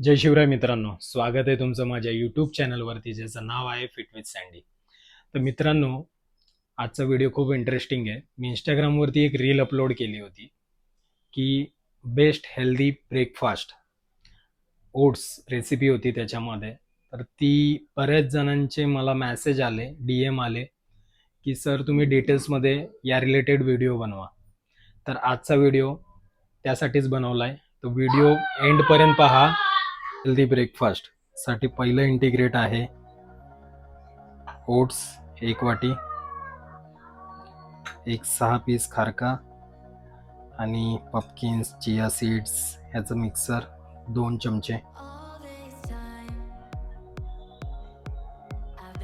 जय शिवराय मित्रांनो, स्वागत आहे तुमचं माझ्या यूट्यूब चॅनलवरती ज्याचं नाव आहे फिट विथ सँडी. तर मित्रांनो, आजचा व्हिडिओ खूप इंटरेस्टिंग आहे. मी इंस्टाग्रामवरती एक रील अपलोड केली होती की best healthy breakfast oats recipe होती त्याच्यामध्ये. तर ती बऱ्याच जणांचे मला मेसेज आले, DM आले की सर तुम्ही डिटेल्समध्ये या रिलेटेड व्हिडिओ बनवा. तर आजचा व्हिडिओ त्यासाठीच बनवला आहे. तो व्हिडिओ एंडपर्यंत पहा. हेल्दी ब्रेकफास्ट साठी पहिलं इंटिग्रेट आहे ओट्स 1 वाटी, एक 6 पीस खारका आणि पपकिन्स चिया सीड्स ह्याचं मिक्सर 2 चमचे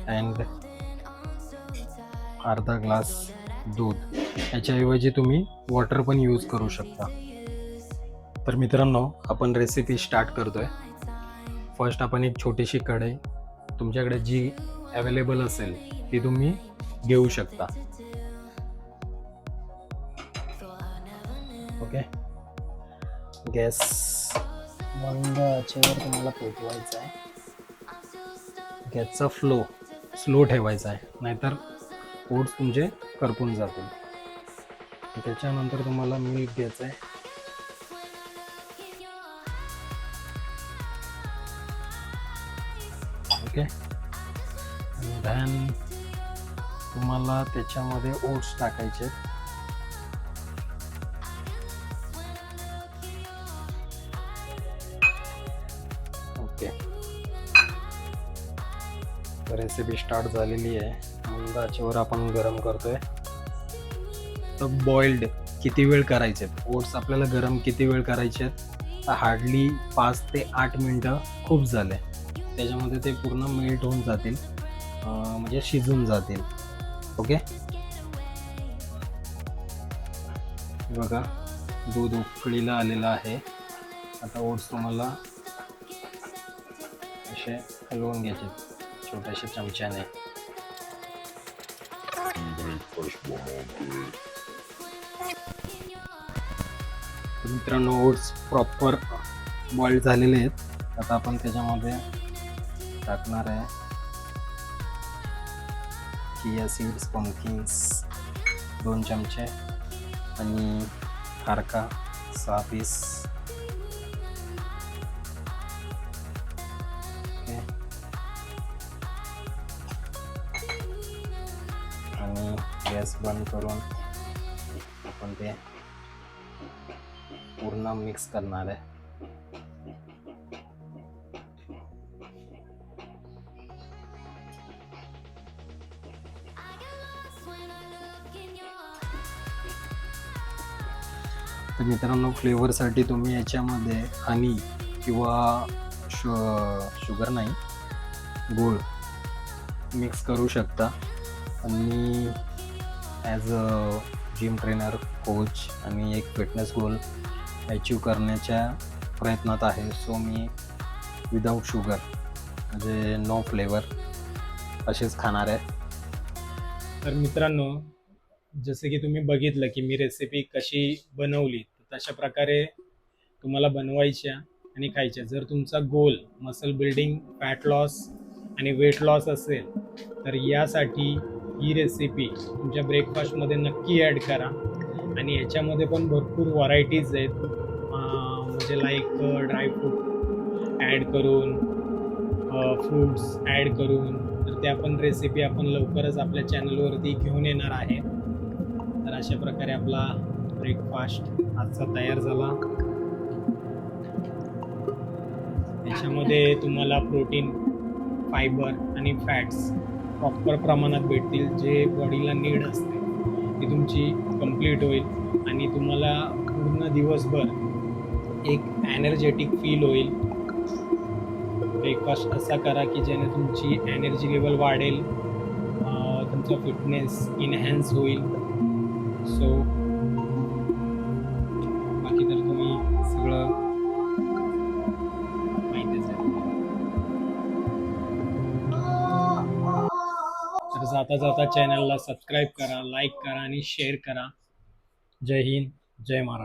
अँड अर्धा ग्लास दूध. याच्याऐवजी तुम्ही वॉटर पण यूज करू शकता. तर मित्रांनो, आपण रेसिपी स्टार्ट करतोय. फर्स्ट आपण एक छोटीशी कढई तुमच्याकडे जी अवेलेबल असेल ती तुम्ही घेऊ शकता. ओके, गॅस मंद आचेवर तुम्हाला पोचवायचा आहे. गॅसचा फ्लो स्लो ठेवायचा आहे, नाहीतर ओट्स तुमचे करपून जातील. त्याच्यानंतर तुम्हाला मीठ घ्यायचं आहे. ओके, आणि दॅन तुम्हाला त्याच्यामध्ये ओट्स टाकायचे. ओके, रेसिपी स्टार्ट झालेली आहे. मंद आचेवर आपण गरम करतोय. तर बॉइल्ड किती वेळ करायचे ओट्स आपल्याला गरम किती वेळ करायचे आहेत? हार्डली 5 ते 8 मिनटं खूप झाले. त्याच्यामध्ये ते पूर्ण मेल्ट होऊन जातील, म्हणजे शिजून जातील. ओके, बघा दूध उकळीला आलेलं आहे. आता ओट्स तुम्हाला असे हलवून घ्यायचे छोट्याशा चमच्याने. मित्रांनो, ओट्स प्रॉपर बॉइल्ड झालेले आहेत. आता आपण त्याच्यामध्ये टाकणार आहे चिया सीड्स पंपकिन्स 2 चमचे आणि खारका 6 पीस. ओके, आणि गॅस बंद करून आपण ते पूर्ण मिक्स करणार आहे. तर मित्रांनो, फ्लेवरसाठी तुम्ही याच्यामध्ये हनी किंवा शुगर नाही गूळ मिक्स करू शकता. आणि as a gym trainer coach आणि एक फिटनेस गोल अचीव करण्याच्या प्रयत्नात आहे. सो मी विदाऊट शुगर म्हणजे नो फ्लेवर असेच खाणार आहे. तर मित्रांनो, जसे की तुम्ही बघितलं की मी रेसिपी कशी बनवली, तर तशा प्रकारे तुम्हाला बनवायच्या आणि खायच्या. जर तुमचा गोल मसल बिल्डिंग, फॅट लॉस आणि वेट लॉस असेल तर यासाठी ही रेसिपी तुमच्या ब्रेकफास्टमध्ये नक्की ॲड करा. आणि याच्यामध्ये पण भरपूर व्हरायटीज आहेत, म्हणजे लाईक ड्रायफ्रूट ॲड करून, फ्रूट्स ॲड करून. तर त्या पण रेसिपी आपण लवकरच आपल्या चॅनलवरती घेऊन येणार आहे. तर अशा प्रकारे आपला ब्रेकफास्ट आजचा तयार झाला. याच्यामध्ये तुम्हाला प्रोटीन, फायबर आणि फॅट्स प्रॉपर प्रमाणात भेटतील. जे बॉडीला नीड असते ती तुमची कंप्लीट होईल आणि तुम्हाला पूर्ण दिवसभर एक एनर्जेटिक फील होईल. ब्रेकफास्ट असा करा की ज्याने तुमची एनर्जी लेवल वाढेल, तुमचा फिटनेस इनहॅन्स होईल. सो बाकी तर तुम्ही सगळं माहितीच आहे. तर जाता जाता चॅनलला सबस्क्राईब करा, लाईक करा आणि शेअर करा. जय हिंद, जय महाराष्ट्र.